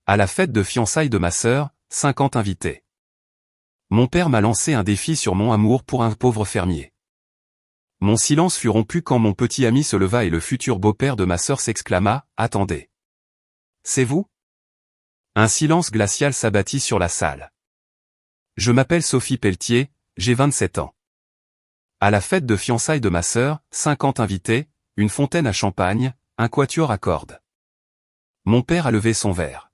À la fête de fiançailles de ma sœur, 50 invités. Mon père m'a lancé un défi sur mon amour pour un pauvre fermier. Mon silence fut rompu quand mon petit ami se leva et le futur beau-père de ma sœur s'exclama « Attendez. C'est vous ?» Un silence glacial s'abattit sur la salle. Je m'appelle Sophie Pelletier, j'ai 27 ans. À la fête de fiançailles de ma sœur, 50 invités, une fontaine à champagne, un quatuor à cordes. Mon père a levé son verre.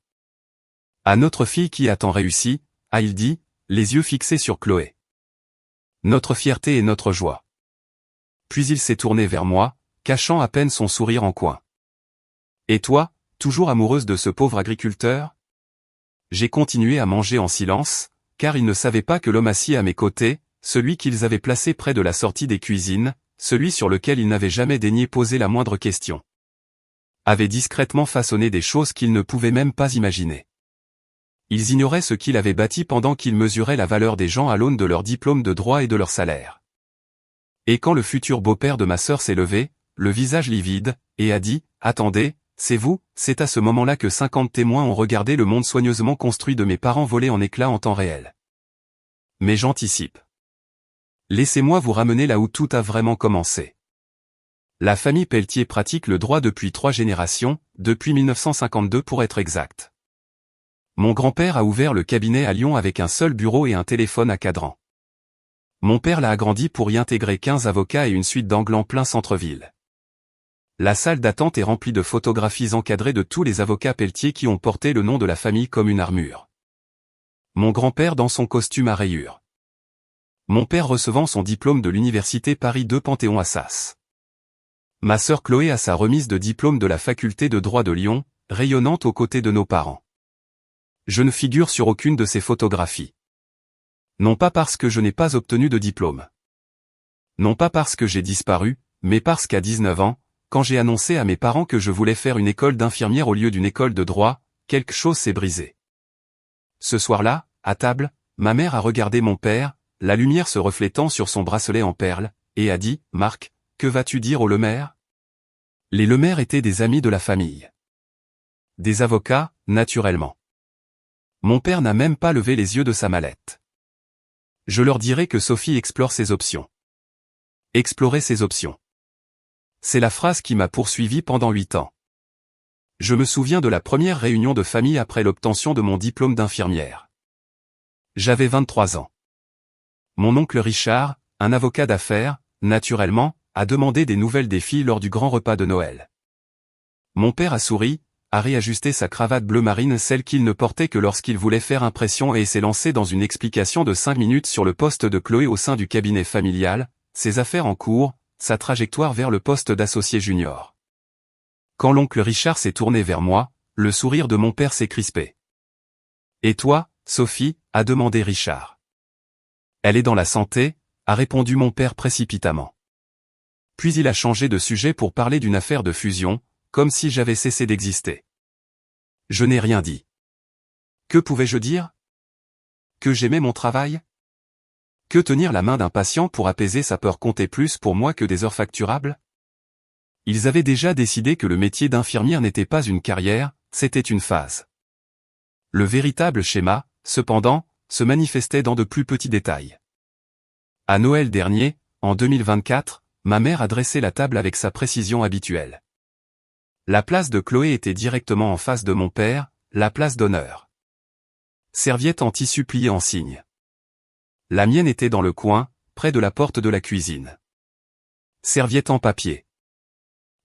À notre fille qui a tant réussi, a-il dit, les yeux fixés sur Chloé. Notre fierté et notre joie. Puis il s'est tourné vers moi, cachant à peine son sourire en coin. Et toi, toujours amoureuse de ce pauvre agriculteur ? J'ai continué à manger en silence, car ils ne savaient pas que l'homme assis à mes côtés, celui qu'ils avaient placé près de la sortie des cuisines, celui sur lequel ils n'avaient jamais daigné poser la moindre question, avait discrètement façonné des choses qu'ils ne pouvaient même pas imaginer. Ils ignoraient ce qu'il avait bâti pendant qu'ils mesuraient la valeur des gens à l'aune de leur diplôme de droit et de leur salaire. Et quand le futur beau-père de ma sœur s'est levé, le visage livide, et a dit « Attendez, c'est vous », c'est à ce moment-là que 50 témoins ont regardé le monde soigneusement construit de mes parents voler en éclats en temps réel. Mais j'anticipe. Laissez-moi vous ramener là où tout a vraiment commencé. La famille Pelletier pratique le droit depuis 3 générations, depuis 1952 pour être exact. Mon grand-père a ouvert le cabinet à Lyon avec un seul bureau et un téléphone à cadran. Mon père l'a agrandi pour y intégrer 15 avocats et une suite d'angles en plein centre-ville. La salle d'attente est remplie de photographies encadrées de tous les avocats Pelletier qui ont porté le nom de la famille comme une armure. Mon grand-père dans son costume à rayures. Mon père recevant son diplôme de l'université Paris 2 Panthéon-Assas. Ma sœur Chloé a sa remise de diplôme de la faculté de droit de Lyon, rayonnante aux côtés de nos parents. Je ne figure sur aucune de ces photographies. Non pas parce que je n'ai pas obtenu de diplôme. Non pas parce que j'ai disparu, mais parce qu'à 19 ans, quand j'ai annoncé à mes parents que je voulais faire une école d'infirmière au lieu d'une école de droit, quelque chose s'est brisé. Ce soir-là, à table, ma mère a regardé mon père, la lumière se reflétant sur son bracelet en perles, et a dit « Marc, que vas-tu dire aux Lemaire ?» Les Lemaire étaient des amis de la famille. Des avocats, naturellement. Mon père n'a même pas levé les yeux de sa mallette. Je leur dirai que Sophie explore ses options. Explorer ses options. C'est la phrase qui m'a poursuivi pendant 8 ans. Je me souviens de la première réunion de famille après l'obtention de mon diplôme d'infirmière. J'avais 23 ans. Mon oncle Richard, un avocat d'affaires, naturellement, a demandé des nouvelles des filles lors du grand repas de Noël. Mon père a souri, a réajusté sa cravate bleu marine, celle qu'il ne portait que lorsqu'il voulait faire impression, et s'est lancé dans une explication de 5 minutes sur le poste de Chloé au sein du cabinet familial, ses affaires en cours, sa trajectoire vers le poste d'associé junior. Quand l'oncle Richard s'est tourné vers moi, le sourire de mon père s'est crispé. « Et toi, Sophie ?» a demandé Richard. « Elle est dans la santé ?» a répondu mon père précipitamment. Puis il a changé de sujet pour parler d'une affaire de fusion, comme si j'avais cessé d'exister. Je n'ai rien dit. Que pouvais-je dire? Que j'aimais mon travail? Que tenir la main d'un patient pour apaiser sa peur comptait plus pour moi que des heures facturables? Ils avaient déjà décidé que le métier d'infirmière n'était pas une carrière, c'était une phase. Le véritable schéma, cependant, se manifestait dans de plus petits détails. À Noël dernier, en 2024, ma mère a dressé la table avec sa précision habituelle. La place de Chloé était directement en face de mon père, la place d'honneur. Serviette en tissu pliée en cygne. La mienne était dans le coin, près de la porte de la cuisine. Serviette en papier.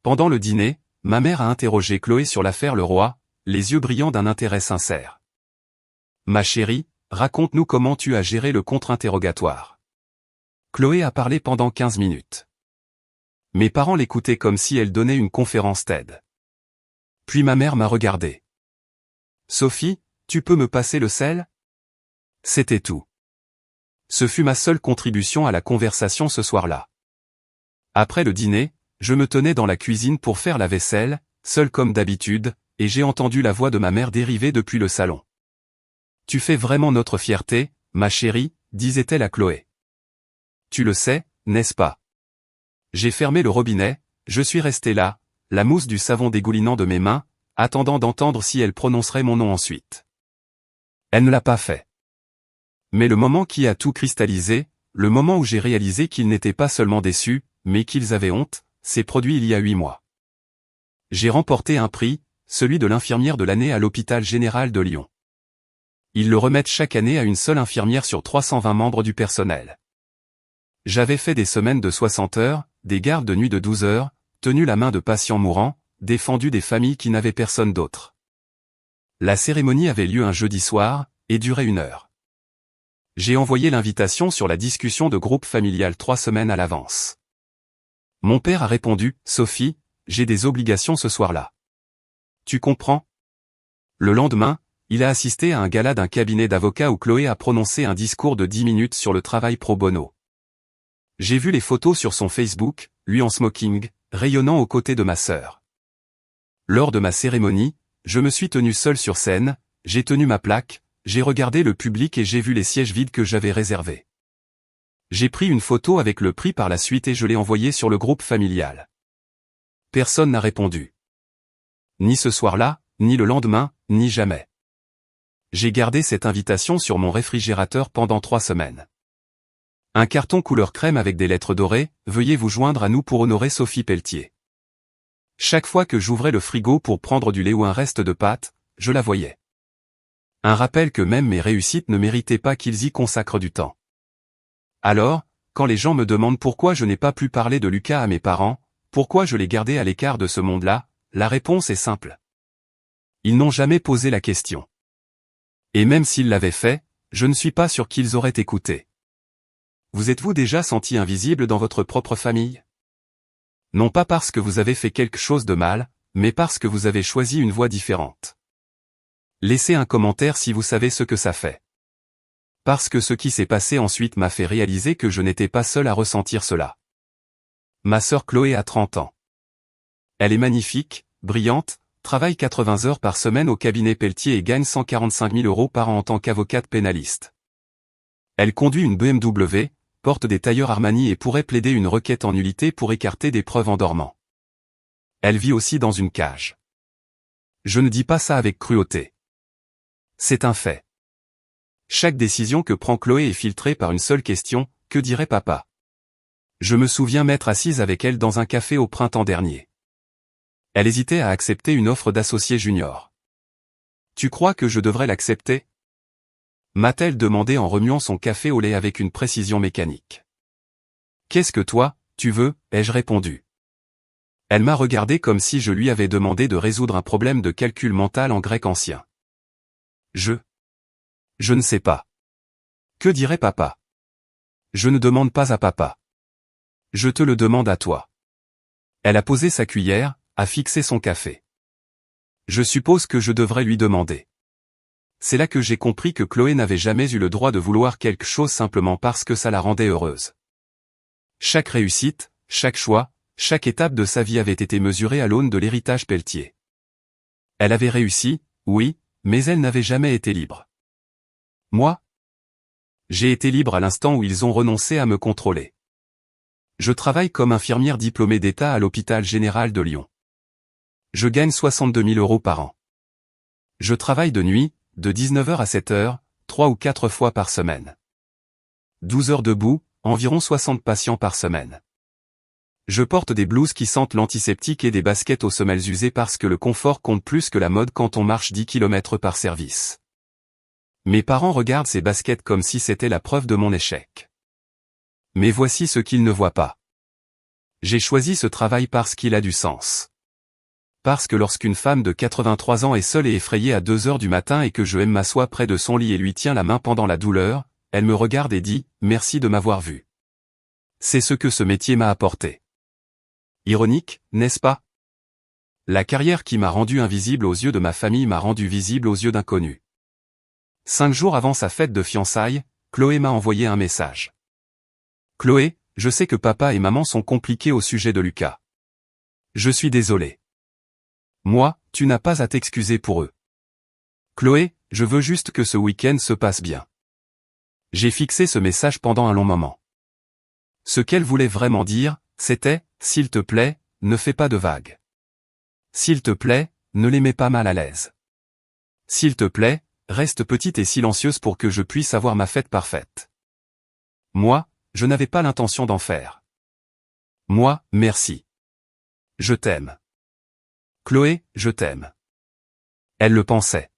Pendant le dîner, ma mère a interrogé Chloé sur l'affaire Leroy, les yeux brillants d'un intérêt sincère. « Ma chérie, raconte-nous comment tu as géré le contre-interrogatoire. » Chloé a parlé pendant 15 minutes. Mes parents l'écoutaient comme si elle donnait une conférence TED. Puis ma mère m'a regardé. « Sophie, tu peux me passer le sel ?» C'était tout. Ce fut ma seule contribution à la conversation ce soir-là. Après le dîner, je me tenais dans la cuisine pour faire la vaisselle, seul comme d'habitude, et j'ai entendu la voix de ma mère dériver depuis le salon. « Tu fais vraiment notre fierté, ma chérie, » disait-elle à Chloé. « Tu le sais, n'est-ce pas ?» J'ai fermé le robinet, je suis resté là, la mousse du savon dégoulinant de mes mains, attendant d'entendre si elle prononcerait mon nom ensuite. Elle ne l'a pas fait. Mais le moment qui a tout cristallisé, le moment où j'ai réalisé qu'ils n'étaient pas seulement déçus, mais qu'ils avaient honte, s'est produit il y a 8 mois. J'ai remporté un prix, celui de l'infirmière de l'année à l'hôpital général de Lyon. Ils le remettent chaque année à une seule infirmière sur 320 membres du personnel. J'avais fait des semaines de 60 heures, des gardes de nuit de 12 heures, tenu la main de patients mourants, défendu des familles qui n'avaient personne d'autre. La cérémonie avait lieu un jeudi soir, et durait 1 heure. J'ai envoyé l'invitation sur la discussion de groupe familial 3 semaines à l'avance. Mon père a répondu, « Sophie, j'ai des obligations ce soir-là. Tu comprends ?» Le lendemain, il a assisté à un gala d'un cabinet d'avocats où Chloé a prononcé un discours de 10 minutes sur le travail pro bono. J'ai vu les photos sur son Facebook, lui en smoking, rayonnant aux côtés de ma sœur. Lors de ma cérémonie, je me suis tenu seul sur scène, j'ai tenu ma plaque, j'ai regardé le public et j'ai vu les sièges vides que j'avais réservés. J'ai pris une photo avec le prix par la suite et je l'ai envoyée sur le groupe familial. Personne n'a répondu. Ni ce soir-là, ni le lendemain, ni jamais. J'ai gardé cette invitation sur mon réfrigérateur pendant 3 semaines. Un carton couleur crème avec des lettres dorées, « Veuillez vous joindre à nous pour honorer Sophie Pelletier ». Chaque fois que j'ouvrais le frigo pour prendre du lait ou un reste de pâte, je la voyais. Un rappel que même mes réussites ne méritaient pas qu'ils y consacrent du temps. Alors, quand les gens me demandent pourquoi je n'ai pas pu parler de Lucas à mes parents, pourquoi je l'ai gardé à l'écart de ce monde-là, la réponse est simple. Ils n'ont jamais posé la question. Et même s'ils l'avaient fait, je ne suis pas sûr qu'ils auraient écouté. Vous êtes-vous déjà senti invisible dans votre propre famille? Non pas parce que vous avez fait quelque chose de mal, mais parce que vous avez choisi une voie différente. Laissez un commentaire si vous savez ce que ça fait. Parce que ce qui s'est passé ensuite m'a fait réaliser que je n'étais pas seul à ressentir cela. Ma sœur Chloé a 30 ans. Elle est magnifique, brillante, travaille 80 heures par semaine au cabinet Pelletier et gagne 145 000 € par an en tant qu'avocate pénaliste. Elle conduit une BMW, porte des tailleurs Armani et pourrait plaider une requête en nullité pour écarter des preuves en dormant. Elle vit aussi dans une cage. Je ne dis pas ça avec cruauté. C'est un fait. Chaque décision que prend Chloé est filtrée par une seule question, que dirait papa? Je me souviens m'être assise avec elle dans un café au printemps dernier. Elle hésitait à accepter une offre d'associé junior. Tu crois que je devrais l'accepter? M'a-t-elle demandé en remuant son café au lait avec une précision mécanique. Qu'est-ce que toi, tu veux, ai-je répondu. Elle m'a regardé comme si je lui avais demandé de résoudre un problème de calcul mental en grec ancien. Je ne sais pas. Que dirait papa? Je ne demande pas à papa. Je te le demande à toi. Elle a posé sa cuillère, a fixé son café. Je suppose que je devrais lui demander. C'est là que j'ai compris que Chloé n'avait jamais eu le droit de vouloir quelque chose simplement parce que ça la rendait heureuse. Chaque réussite, chaque choix, chaque étape de sa vie avait été mesurée à l'aune de l'héritage Pelletier. Elle avait réussi, oui, mais elle n'avait jamais été libre. Moi? J'ai été libre à l'instant où ils ont renoncé à me contrôler. Je travaille comme infirmière diplômée d'État à l'hôpital général de Lyon. Je gagne 62 000 € par an. Je travaille de nuit, de 19 h à 7 h, 3 ou 4 fois par semaine. 12 heures debout, environ 60 patients par semaine. Je porte des blouses qui sentent l'antiseptique et des baskets aux semelles usées parce que le confort compte plus que la mode quand on marche 10 km par service. Mes parents regardent ces baskets comme si c'était la preuve de mon échec. Mais voici ce qu'ils ne voient pas. J'ai choisi ce travail parce qu'il a du sens. Parce que lorsqu'une femme de 83 ans est seule et effrayée à 2 h du matin et que je m'assois près de son lit et lui tiens la main pendant la douleur, elle me regarde et dit « Merci de m'avoir vu ». C'est ce que ce métier m'a apporté. Ironique, n'est-ce pas? La carrière qui m'a rendu invisible aux yeux de ma famille m'a rendu visible aux yeux d'inconnus. 5 jours avant sa fête de fiançailles, Chloé m'a envoyé un message. « Chloé, je sais que papa et maman sont compliqués au sujet de Lucas. Je suis désolé. Moi, tu n'as pas à t'excuser pour eux. Chloé, je veux juste que ce week-end se passe bien. » J'ai fixé ce message pendant un long moment. Ce qu'elle voulait vraiment dire, c'était « S'il te plaît, ne fais pas de vagues. S'il te plaît, ne les mets pas mal à l'aise. S'il te plaît, reste petite et silencieuse pour que je puisse avoir ma fête parfaite. Moi, je n'avais pas l'intention d'en faire. Moi, merci. Je t'aime. Chloé, je t'aime. Elle le pensait.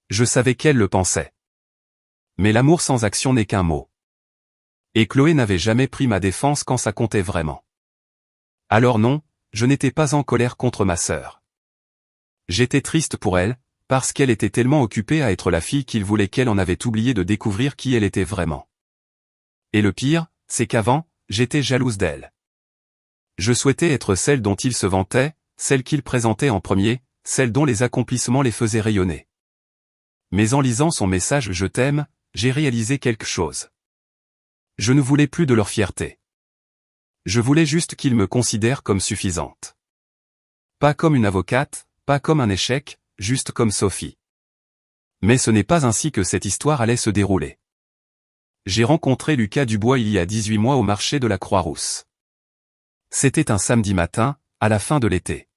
Je savais qu'elle le pensait. Mais l'amour sans action n'est qu'un mot. Et Chloé n'avait jamais pris ma défense quand ça comptait vraiment. Alors non, je n'étais pas en colère contre ma sœur. J'étais triste pour elle, parce qu'elle était tellement occupée à être la fille qu'il voulait qu'elle en avait oublié de découvrir qui elle était vraiment. Et le pire, c'est qu'avant, j'étais jalouse d'elle. Je souhaitais être celle dont il se vantait, celle qu'il présentait en premier, celle dont les accomplissements les faisaient rayonner. Mais en lisant son message « Je t'aime », j'ai réalisé quelque chose. Je ne voulais plus de leur fierté. Je voulais juste qu'ils me considèrent comme suffisante. Pas comme une avocate, pas comme un échec, juste comme Sophie. Mais ce n'est pas ainsi que cette histoire allait se dérouler. J'ai rencontré Lucas Dubois il y a 18 mois au marché de la Croix-Rousse. C'était un samedi matin, à la fin de l'été.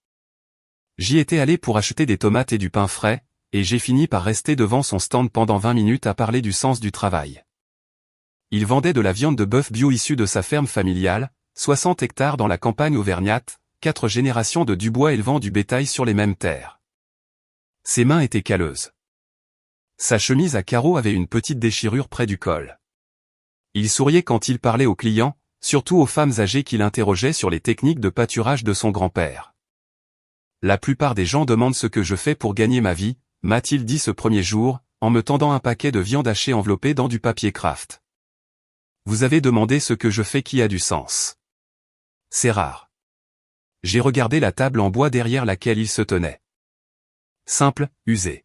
J'y étais allé pour acheter des tomates et du pain frais, et j'ai fini par rester devant son stand pendant 20 minutes à parler du sens du travail. Il vendait de la viande de bœuf bio issue de sa ferme familiale, 60 hectares dans la campagne auvergnate, 4 générations de Dubois élevant du bétail sur les mêmes terres. Ses mains étaient calleuses. Sa chemise à carreaux avait une petite déchirure près du col. Il souriait quand il parlait aux clients, surtout aux femmes âgées qu'il interrogeait sur les techniques de pâturage de son grand-père. La plupart des gens demandent ce que je fais pour gagner ma vie, m'a-t-il dit ce premier jour, en me tendant un paquet de viande hachée enveloppé dans du papier craft. Vous avez demandé ce que je fais qui a du sens. C'est rare. J'ai regardé la table en bois derrière laquelle il se tenait. Simple, usée.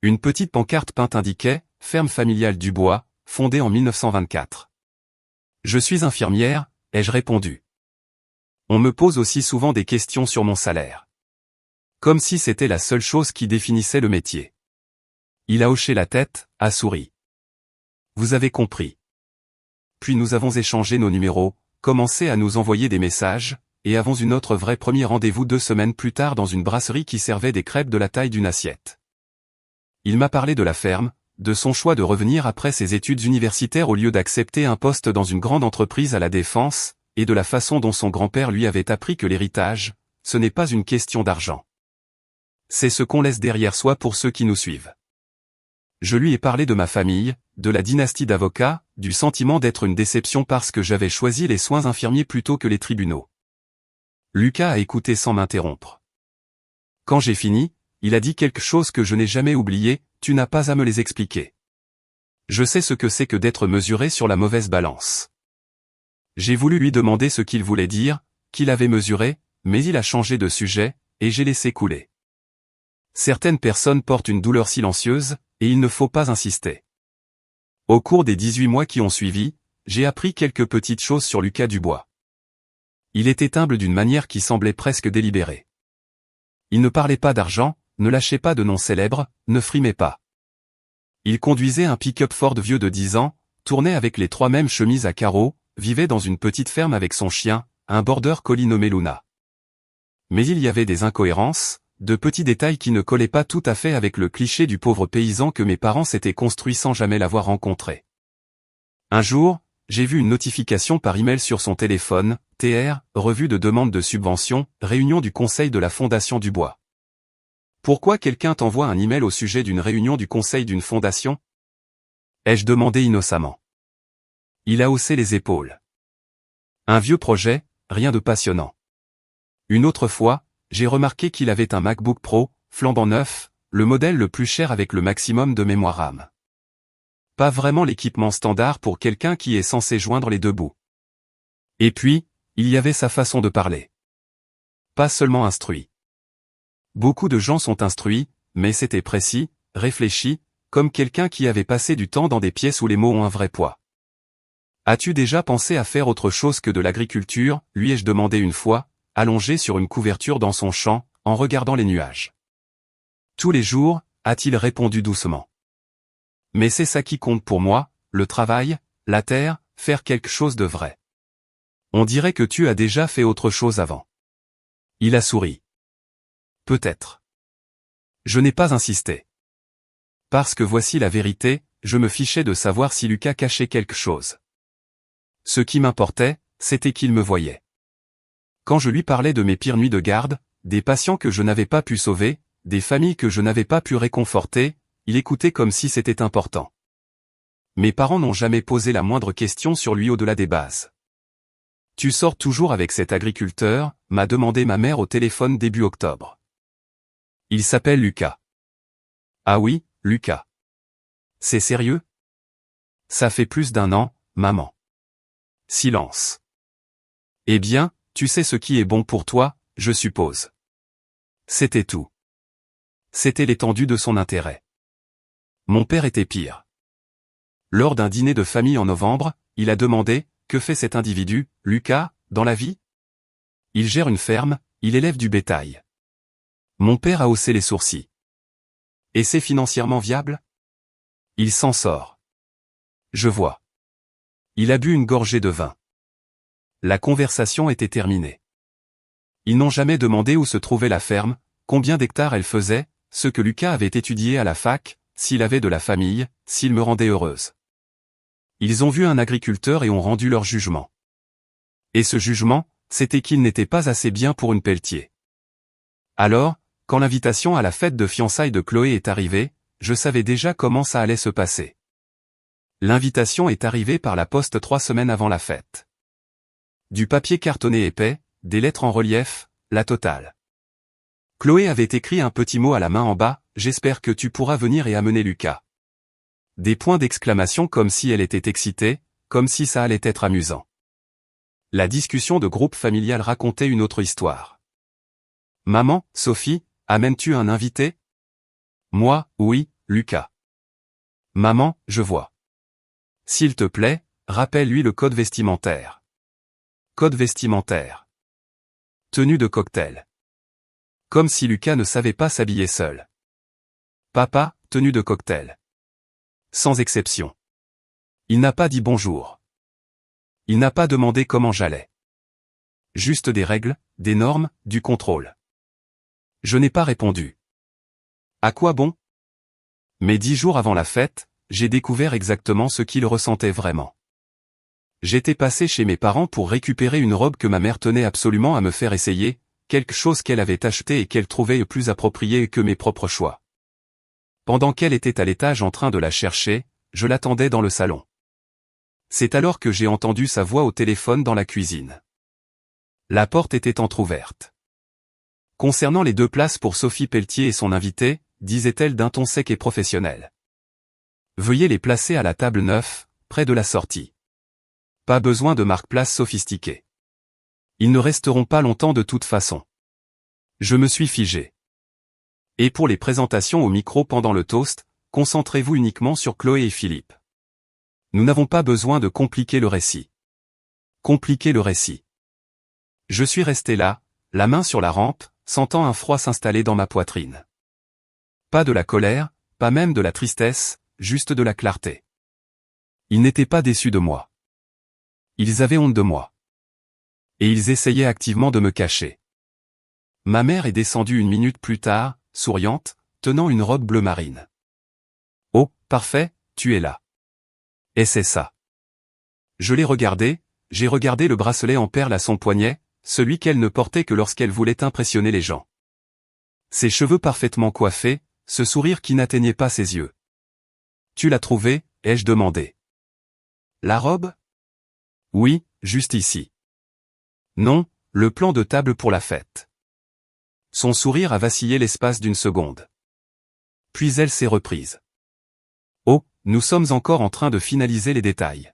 Une petite pancarte peinte indiquait « Ferme familiale Dubois, fondée en 1924 ». Je suis infirmière, ai-je répondu. On me pose aussi souvent des questions sur mon salaire. Comme si c'était la seule chose qui définissait le métier. Il a hoché la tête, a souri. Vous avez compris. Puis nous avons échangé nos numéros, commencé à nous envoyer des messages, et avons eu notre vrai premier rendez-vous 2 semaines plus tard dans une brasserie qui servait des crêpes de la taille d'une assiette. Il m'a parlé de la ferme, de son choix de revenir après ses études universitaires au lieu d'accepter un poste dans une grande entreprise à la Défense, et de la façon dont son grand-père lui avait appris que l'héritage, ce n'est pas une question d'argent. C'est ce qu'on laisse derrière soi pour ceux qui nous suivent. Je lui ai parlé de ma famille, de la dynastie d'avocats, du sentiment d'être une déception parce que j'avais choisi les soins infirmiers plutôt que les tribunaux. Lucas a écouté sans m'interrompre. Quand j'ai fini, il a dit quelque chose que je n'ai jamais oublié, tu n'as pas à me les expliquer. Je sais ce que c'est que d'être mesuré sur la mauvaise balance. J'ai voulu lui demander ce qu'il voulait dire, qu'il avait mesuré, mais il a changé de sujet, et j'ai laissé couler. Certaines personnes portent une douleur silencieuse, et il ne faut pas insister. Au cours des 18 mois qui ont suivi, j'ai appris quelques petites choses sur Lucas Dubois. Il était humble d'une manière qui semblait presque délibérée. Il ne parlait pas d'argent, ne lâchait pas de noms célèbres, ne frimait pas. Il conduisait un pick-up Ford vieux de 10 ans, tournait avec les 3 mêmes chemises à carreaux, vivait dans une petite ferme avec son chien, un border collie nommé Luna. Mais il y avait des incohérences, de petits détails qui ne collaient pas tout à fait avec le cliché du pauvre paysan que mes parents s'étaient construits sans jamais l'avoir rencontré. Un jour, j'ai vu une notification par email sur son téléphone, TR, revue de demande de subvention, réunion du conseil de la Fondation Dubois. Pourquoi quelqu'un t'envoie un email au sujet d'une réunion du conseil d'une fondation? Ai-je demandé innocemment. Il a haussé les épaules. Un vieux projet, rien de passionnant. Une autre fois, j'ai remarqué qu'il avait un MacBook Pro, flambant neuf, le modèle le plus cher avec le maximum de mémoire RAM. Pas vraiment l'équipement standard pour quelqu'un qui est censé joindre les deux bouts. Et puis, il y avait sa façon de parler. Pas seulement instruit. Beaucoup de gens sont instruits, mais c'était précis, réfléchi, comme quelqu'un qui avait passé du temps dans des pièces où les mots ont un vrai poids. As-tu déjà pensé à faire autre chose que de l'agriculture, lui ai-je demandé une fois, allongé sur une couverture dans son champ, en regardant les nuages. Tous les jours, a-t-il répondu doucement. Mais c'est ça qui compte pour moi, le travail, la terre, faire quelque chose de vrai. On dirait que tu as déjà fait autre chose avant. Il a souri. Peut-être. Je n'ai pas insisté. Parce que voici la vérité, je me fichais de savoir si Lucas cachait quelque chose. Ce qui m'importait, c'était qu'il me voyait. Quand je lui parlais de mes pires nuits de garde, des patients que je n'avais pas pu sauver, des familles que je n'avais pas pu réconforter, il écoutait comme si c'était important. Mes parents n'ont jamais posé la moindre question sur lui au-delà des bases. Tu sors toujours avec cet agriculteur, m'a demandé ma mère au téléphone début octobre. Il s'appelle Lucas. Ah oui, Lucas. C'est sérieux? Ça fait plus d'1 an, maman. Silence. Eh bien, tu sais ce qui est bon pour toi, je suppose. C'était tout. C'était l'étendue de son intérêt. Mon père était pire. Lors d'un dîner de famille en novembre, il a demandé « Que fait cet individu, Lucas, dans la vie ?» Il gère une ferme, il élève du bétail. Mon père a haussé les sourcils. Et c'est financièrement viable? Il s'en sort. Je vois. Il a bu une gorgée de vin. La conversation était terminée. Ils n'ont jamais demandé où se trouvait la ferme, combien d'hectares elle faisait, ce que Lucas avait étudié à la fac, s'il avait de la famille, s'il me rendait heureuse. Ils ont vu un agriculteur et ont rendu leur jugement. Et ce jugement, c'était qu'il n'était pas assez bien pour une pelletier. Alors, quand l'invitation à la fête de fiançailles de Chloé est arrivée, je savais déjà comment ça allait se passer. L'invitation est arrivée par la poste 3 semaines avant la fête. Du papier cartonné épais, des lettres en relief, la totale. Chloé avait écrit un petit mot à la main en bas, « J'espère que tu pourras venir et amener Lucas. » Des points d'exclamation comme si elle était excitée, comme si ça allait être amusant. La discussion de groupe familial racontait une autre histoire. « Maman, Sophie, amènes-tu un invité? » Moi, oui, Lucas. « Maman, je vois. » S'il te plaît, rappelle-lui le code vestimentaire. Code vestimentaire. Tenue de cocktail. Comme si Lucas ne savait pas s'habiller seul. Papa, tenue de cocktail. Sans exception. Il n'a pas dit bonjour. Il n'a pas demandé comment j'allais. Juste des règles, des normes, du contrôle. Je n'ai pas répondu. À quoi bon? Mais 10 jours avant la fête, j'ai découvert exactement ce qu'il ressentait vraiment. J'étais passé chez mes parents pour récupérer une robe que ma mère tenait absolument à me faire essayer, quelque chose qu'elle avait acheté et qu'elle trouvait plus approprié que mes propres choix. Pendant qu'elle était à l'étage en train de la chercher, je l'attendais dans le salon. C'est alors que j'ai entendu sa voix au téléphone dans la cuisine. La porte était entr'ouverte. Concernant les 2 places pour Sophie Pelletier et son invité, disait-elle d'un ton sec et professionnel. Veuillez les placer à la table 9, près de la sortie. Pas besoin de marque-place sophistiquée. Ils ne resteront pas longtemps de toute façon. Je me suis figé. Et pour les présentations au micro pendant le toast, concentrez-vous uniquement sur Chloé et Philippe. Nous n'avons pas besoin de compliquer le récit. Compliquer le récit. Je suis resté là, la main sur la rampe, sentant un froid s'installer dans ma poitrine. Pas de la colère, pas même de la tristesse, juste de la clarté. Ils n'étaient pas déçus de moi. Ils avaient honte de moi. Et ils essayaient activement de me cacher. Ma mère est descendue 1 minute plus tard, souriante, tenant une robe bleu marine. « Oh, parfait, tu es là. » Et c'est ça. Je l'ai regardé, j'ai regardé le bracelet en perles à son poignet, celui qu'elle ne portait que lorsqu'elle voulait impressionner les gens. Ses cheveux parfaitement coiffés, ce sourire qui n'atteignait pas ses yeux. « Tu l'as trouvé ?» ai-je demandé. « La robe ? » « Oui, juste ici. »« Non, le plan de table pour la fête. » Son sourire a vacillé l'espace d'1 seconde. Puis elle s'est reprise. « Oh, nous sommes encore en train de finaliser les détails.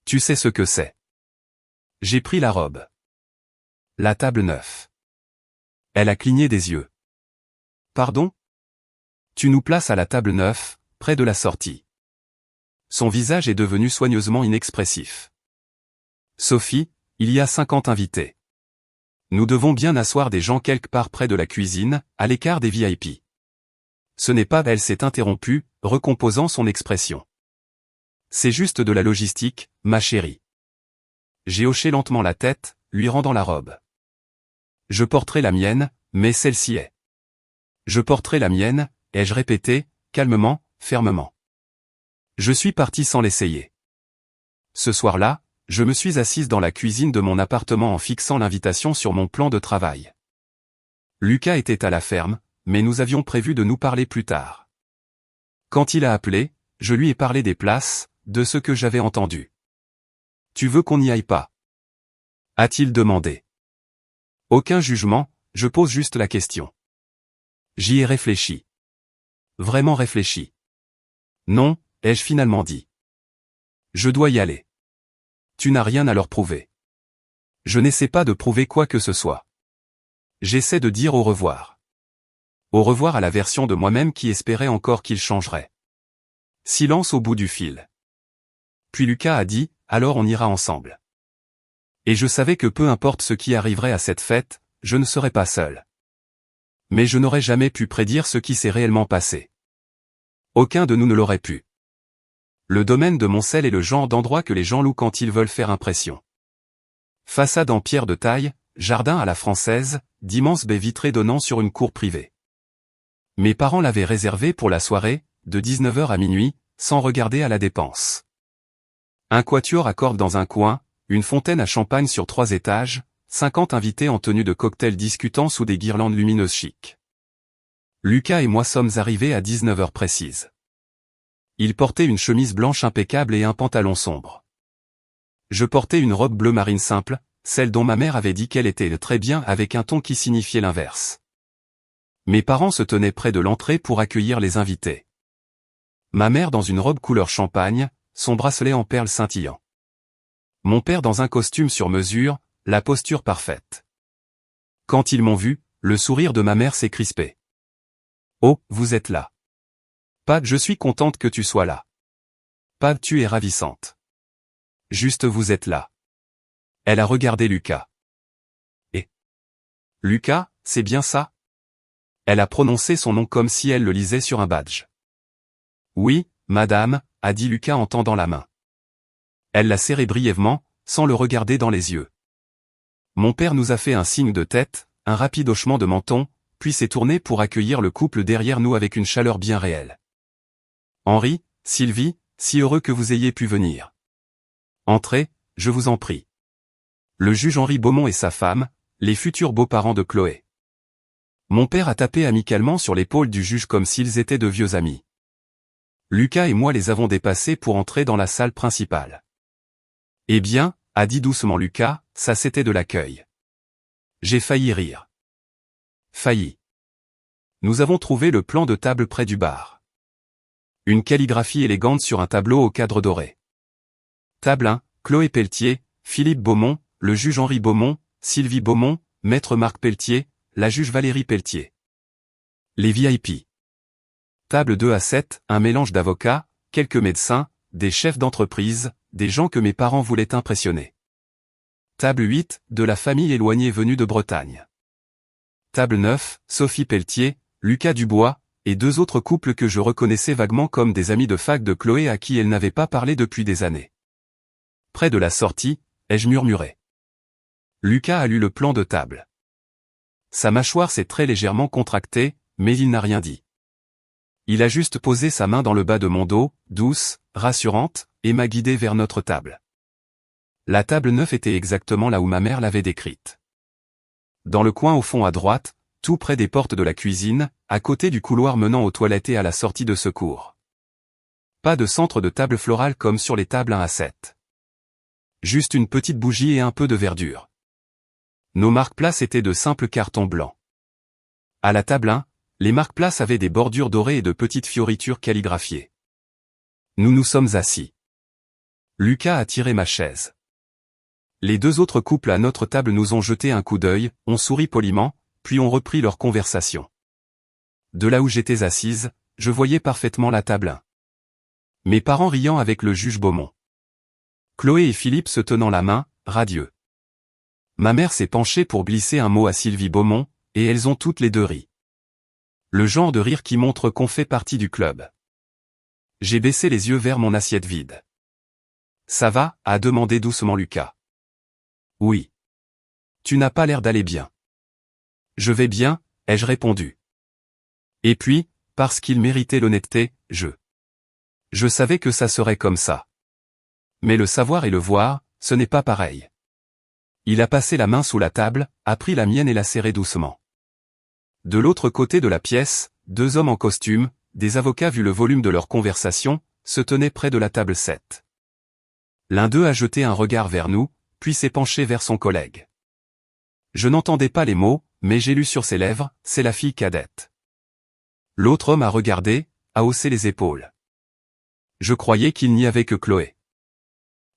Tu sais ce que c'est. » J'ai pris la robe. La table 9. Elle a cligné des yeux. « Pardon ? » Tu nous places à la table 9, près de la sortie. Son visage est devenu soigneusement inexpressif. Sophie, il y a 50 invités. Nous devons bien asseoir des gens quelque part près de la cuisine, à l'écart des VIP. Ce n'est pas, elle s'est interrompue, recomposant son expression. C'est juste de la logistique, ma chérie. J'ai hoché lentement la tête, lui rendant la robe. Je porterai la mienne, mais celle-ci est Je porterai la mienne, ai-je répété, calmement, fermement. Je suis parti sans l'essayer. Ce soir-là, je me suis assise dans la cuisine de mon appartement en fixant l'invitation sur mon plan de travail. Lucas était à la ferme, mais nous avions prévu de nous parler plus tard. Quand il a appelé, je lui ai parlé des places, de ce que j'avais entendu. « Tu veux qu'on n'y aille pas ?» a-t-il demandé. Aucun jugement, je pose juste la question. J'y ai réfléchi. Vraiment réfléchi. Non, ai-je finalement dit. Je dois y aller. Tu n'as rien à leur prouver. Je n'essaie pas de prouver quoi que ce soit. J'essaie de dire au revoir. Au revoir à la version de moi-même qui espérait encore qu'il changerait. Silence au bout du fil. Puis Lucas a dit, alors on ira ensemble. Et je savais que peu importe ce qui arriverait à cette fête, je ne serais pas seul. Mais je n'aurais jamais pu prédire ce qui s'est réellement passé. Aucun de nous ne l'aurait pu. Le domaine de Moncel est le genre d'endroit que les gens louent quand ils veulent faire impression. Façade en pierre de taille, jardin à la française, d'immenses baies vitrées donnant sur une cour privée. Mes parents l'avaient réservé pour la soirée, de 19h à minuit, sans regarder à la dépense. Un quatuor à cordes dans un coin, une fontaine à champagne sur 3 étages, 50 invités en tenue de cocktail discutant sous des guirlandes lumineuses chic. Lucas et moi sommes arrivés à 19h précise. Il portait une chemise blanche impeccable et un pantalon sombre. Je portais une robe bleu marine simple, celle dont ma mère avait dit qu'elle était très bien avec un ton qui signifiait l'inverse. Mes parents se tenaient près de l'entrée pour accueillir les invités. Ma mère dans une robe couleur champagne, son bracelet en perles scintillant. Mon père dans un costume sur mesure, la posture parfaite. Quand ils m'ont vu, le sourire de ma mère s'est crispé. « Oh, vous êtes là. Pat, je suis contente que tu sois là. Pat, tu es ravissante. Juste vous êtes là. » Elle a regardé Lucas. « Et Lucas, c'est bien ça ?» Elle a prononcé son nom comme si elle le lisait sur un badge. « Oui, madame, » a dit Lucas en tendant la main. Elle l'a serré brièvement, sans le regarder dans les yeux. Mon père nous a fait un signe de tête, un rapide hochement de menton, puis s'est tourné pour accueillir le couple derrière nous avec une chaleur bien réelle. Henri, Sylvie, si heureux que vous ayez pu venir. Entrez, je vous en prie. Le juge Henri Beaumont et sa femme, les futurs beaux-parents de Chloé. Mon père a tapé amicalement sur l'épaule du juge comme s'ils étaient de vieux amis. Lucas et moi les avons dépassés pour entrer dans la salle principale. Eh bien, a dit doucement Lucas, ça c'était de l'accueil. J'ai failli rire. Failli. Nous avons trouvé le plan de table près du bar. Une calligraphie élégante sur un tableau au cadre doré. Table 1, Chloé Pelletier, Philippe Beaumont, le juge Henri Beaumont, Sylvie Beaumont, maître Marc Pelletier, la juge Valérie Pelletier. Les VIP. Table 2 à 7, un mélange d'avocats, quelques médecins, des chefs d'entreprise, des gens que mes parents voulaient impressionner. Table 8, de la famille éloignée venue de Bretagne. Table 9, Sophie Pelletier, Lucas Dubois, et 2 autres couples que je reconnaissais vaguement comme des amis de fac de Chloé à qui elle n'avait pas parlé depuis des années. Près de la sortie, ai-je murmuré. Lucas a lu le plan de table. Sa mâchoire s'est très légèrement contractée, mais il n'a rien dit. Il a juste posé sa main dans le bas de mon dos, douce, rassurante, et m'a guidé vers notre table. La table 9 était exactement là où ma mère l'avait décrite. Dans le coin au fond à droite, tout près des portes de la cuisine, à côté du couloir menant aux toilettes et à la sortie de secours. Pas de centre de table florale comme sur les tables 1 à 7. Juste une petite bougie et un peu de verdure. Nos marque-places étaient de simples cartons blancs. À la table 1, les marque-places avaient des bordures dorées et de petites fioritures calligraphiées. Nous nous sommes assis. Lucas a tiré ma chaise. Les 2 autres couples à notre table nous ont jeté un coup d'œil, ont souri poliment, puis ont repris leur conversation. De là où j'étais assise, je voyais parfaitement la table 1. Mes parents riant avec le juge Beaumont. Chloé et Philippe se tenant la main, radieux. Ma mère s'est penchée pour glisser un mot à Sylvie Beaumont, et elles ont toutes les 2 ri. Le genre de rire qui montre qu'on fait partie du club. J'ai baissé les yeux vers mon assiette vide. « Ça va ?» a demandé doucement Lucas. « Oui. Tu n'as pas l'air d'aller bien. »« Je vais bien » ai-je répondu. Et puis, parce qu'il méritait l'honnêteté, je savais que ça serait comme ça. Mais le savoir et le voir, ce n'est pas pareil. Il a passé la main sous la table, a pris la mienne et l'a serrée doucement. De l'autre côté de la pièce, 2 hommes en costume, des avocats vu le volume de leur conversation, se tenaient près de la table 7. L'un d'eux a jeté un regard vers nous, puis s'est penché vers son collègue. Je n'entendais pas les mots, mais j'ai lu sur ses lèvres, c'est la fille cadette. L'autre homme a regardé, a haussé les épaules. Je croyais qu'il n'y avait que Chloé.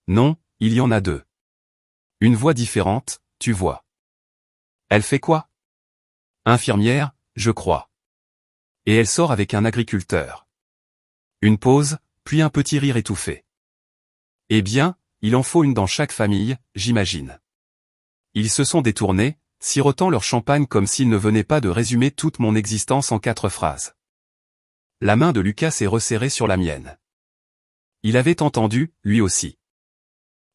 Non, il y en a 2. Une voix différente, tu vois. Elle fait quoi? Infirmière, je crois. Et elle sort avec un agriculteur. Une pause, puis un petit rire étouffé. Eh bien, il en faut une dans chaque famille, j'imagine. Ils se sont détournés, sirotant leur champagne comme s'ils ne venaient pas de résumer toute mon existence en 4 phrases. La main de Lucas s'est resserrée sur la mienne. Il avait entendu, lui aussi.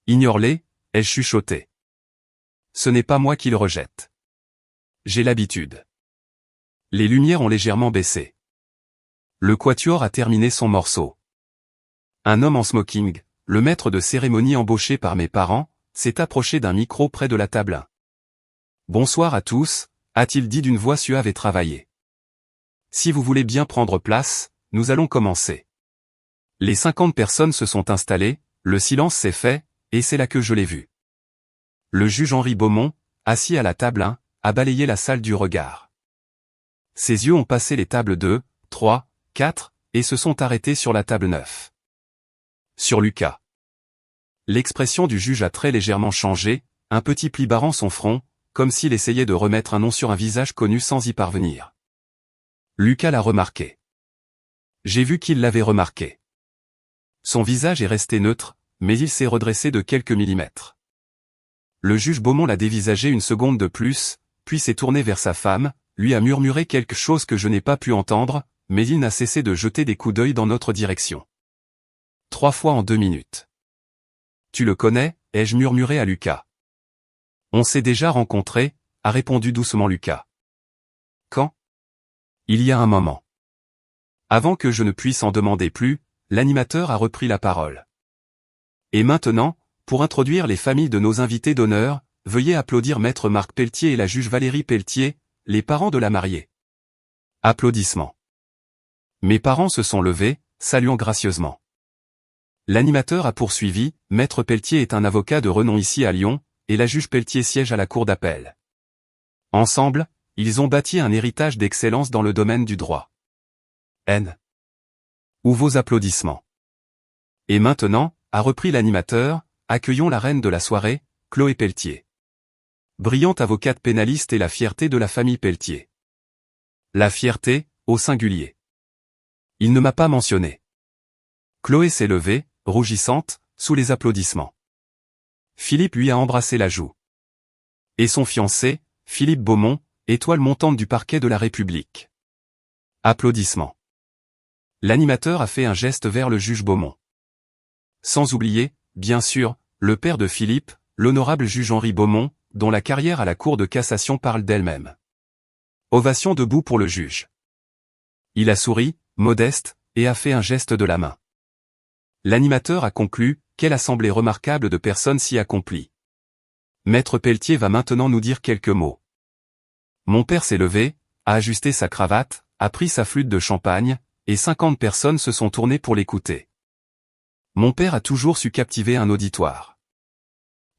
Ignore-les, ai-je chuchoté. Ce n'est pas moi qui le rejette. J'ai l'habitude. Les lumières ont légèrement baissé. Le quatuor a terminé son morceau. Un homme en smoking, le maître de cérémonie embauché par mes parents, s'est approché d'un micro près de la table 1. Bonsoir à tous, a-t-il dit d'une voix suave et travaillée. Si vous voulez bien prendre place, nous allons commencer. Les 50 personnes se sont installées, le silence s'est fait, et c'est là que je l'ai vu. Le juge Henri Beaumont, assis à la table 1, a balayé la salle du regard. Ses yeux ont passé les tables 2, 3, 4, et se sont arrêtés sur la table 9. Sur Lucas. L'expression du juge a très légèrement changé, un petit pli barrant son front, comme s'il essayait de remettre un nom sur un visage connu sans y parvenir. Lucas l'a remarqué. J'ai vu qu'il l'avait remarqué. Son visage est resté neutre, mais il s'est redressé de quelques millimètres. Le juge Beaumont l'a dévisagé une seconde de plus, puis s'est tourné vers sa femme, lui a murmuré quelque chose que je n'ai pas pu entendre, mais il n'a cessé de jeter des coups d'œil dans notre direction. 3 fois en 2 minutes. Tu le connais, ai-je murmuré à Lucas. On s'est déjà rencontrés, a répondu doucement Lucas. Quand? Il y a un moment. Avant que je ne puisse en demander plus, l'animateur a repris la parole. Et maintenant, pour introduire les familles de nos invités d'honneur, veuillez applaudir Maître Marc Pelletier et la juge Valérie Pelletier, les parents de la mariée. Applaudissements. Mes parents se sont levés, saluant gracieusement. L'animateur a poursuivi, Maître Pelletier est un avocat de renom ici à Lyon, et la juge Pelletier siège à la cour d'appel. Ensemble, ils ont bâti un héritage d'excellence dans le domaine du droit. Ou vos applaudissements. Et maintenant, a repris l'animateur, accueillons la reine de la soirée, Chloé Pelletier. Brillante avocate pénaliste et la fierté de la famille Pelletier. La fierté, au singulier. Il ne m'a pas mentionné. Chloé s'est levée, rougissante, sous les applaudissements. Philippe lui a embrassé la joue. Et son fiancé, Philippe Beaumont, étoile montante du parquet de la République. Applaudissements. L'animateur a fait un geste vers le juge Beaumont. Sans oublier, bien sûr, le père de Philippe, l'honorable juge Henri Beaumont, dont la carrière à la Cour de cassation parle d'elle-même. Ovation debout pour le juge. Il a souri, modeste, et a fait un geste de la main. L'animateur a conclu, quelle assemblée remarquable de personnes s'y accomplit. Maître Pelletier va maintenant nous dire quelques mots. Mon père s'est levé, a ajusté sa cravate, a pris sa flûte de champagne, et 50 personnes se sont tournées pour l'écouter. Mon père a toujours su captiver un auditoire.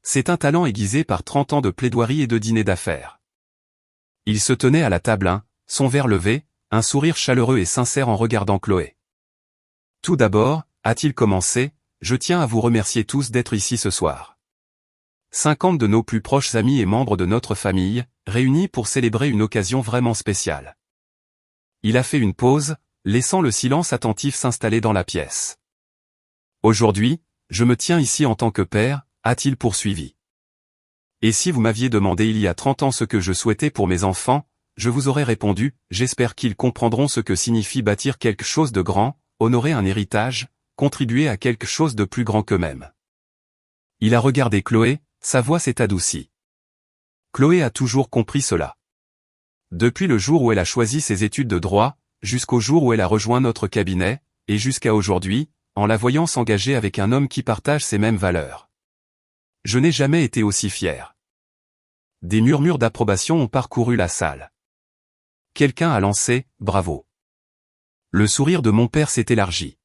C'est un talent aiguisé par 30 ans de plaidoirie et de dîner d'affaires. Il se tenait à la table 1, son verre levé, un sourire chaleureux et sincère en regardant Chloé. Tout d'abord, a-t-il commencé, je tiens à vous remercier tous d'être ici ce soir. 50 de nos plus proches amis et membres de notre famille, réunis pour célébrer une occasion vraiment spéciale. Il a fait une pause, laissant le silence attentif s'installer dans la pièce. Aujourd'hui, je me tiens ici en tant que père, a-t-il poursuivi. Et si vous m'aviez demandé il y a 30 ans ce que je souhaitais pour mes enfants, je vous aurais répondu, j'espère qu'ils comprendront ce que signifie bâtir quelque chose de grand, honorer un héritage, contribuer à quelque chose de plus grand qu'eux-mêmes. Il a regardé Chloé, sa voix s'est adoucie. Chloé a toujours compris cela. Depuis le jour où elle a choisi ses études de droit, jusqu'au jour où elle a rejoint notre cabinet, et jusqu'à aujourd'hui, en la voyant s'engager avec un homme qui partage ces mêmes valeurs. Je n'ai jamais été aussi fier. Des murmures d'approbation ont parcouru la salle. Quelqu'un a lancé « Bravo ». Le sourire de mon père s'est élargi.